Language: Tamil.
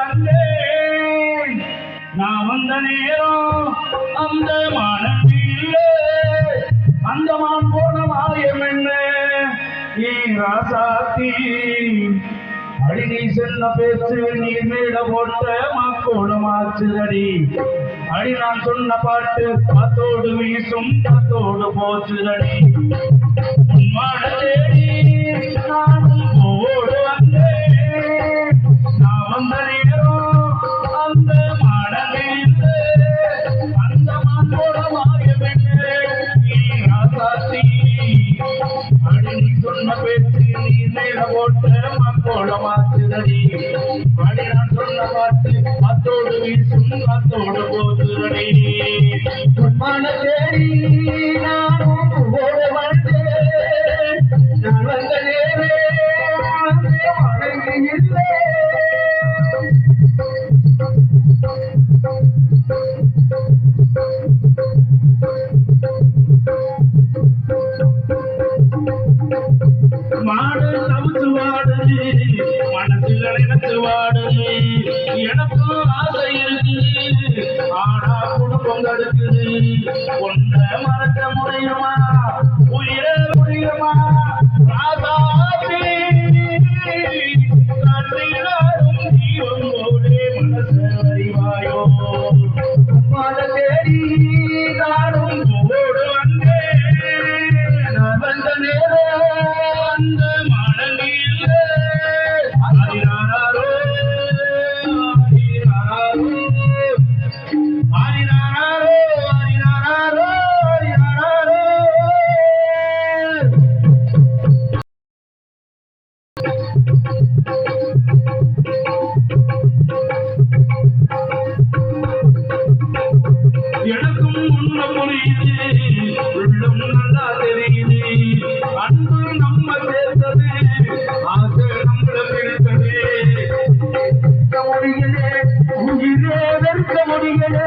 வந்தேன் நான் வந்த நேரம் அந்த மானவில்லை அந்த மான் போன மாயம் என்ன நீ ராசாத்தி அடி நீ செல்ல பேச்சு நீ மேல போட்ட மாக்கோணம் ஆச்சுதடி அடி நான் சொன்ன பாட்டு காத்தோடு வீசும் காத்தோடு போச்சுதடி உன்மான தேடி நானும் ஓடு வந்தேன் நான் வந்த நேரம் அந்த மானவில்லை அந்த மானோட மாயமென்னே நீ ராசாத்தி அடி நீ சொன்ன பேச்சு நீ மேல போட்ட மாக்கோட மாச்சுதடி அடி நான் சொன்ன பாட்டு காத்தோடு வீசும் காத்தோடு போச்சுதடி உன்மான தேடி நானும் ஓடு வந்தேன் நான் வந்த நேரம் வணங்கியில்லை மாடு தவிச்சு வாடுது மனசுல நினைச்சு வாடுது எனக்கும் ஆசை இருக்குது ஆனா குடும்பம் தடுக்குது ஒன்றை மறக்க முடியுமா உயிர முடியுமா ராசாத்தி கண்ணிலாரும் தீவங்கோடே மனச அறிவாயோ மன தேடி நானும் ஓடு வந்தேன் நான் வந்த நேரம் அந்த மனநிலை ஆரிராரோ ஆரிராரோ ஆரிராரோ ஆரிராரோ எனக்கும் உன்ன புரியுது உள்ளும் நல்லா தெரியுது அன்பு நம்ம சேர்த்தது ஆசை நம்மள பிடித்தது முடியலே உயிரே வெறுக்க முடியலே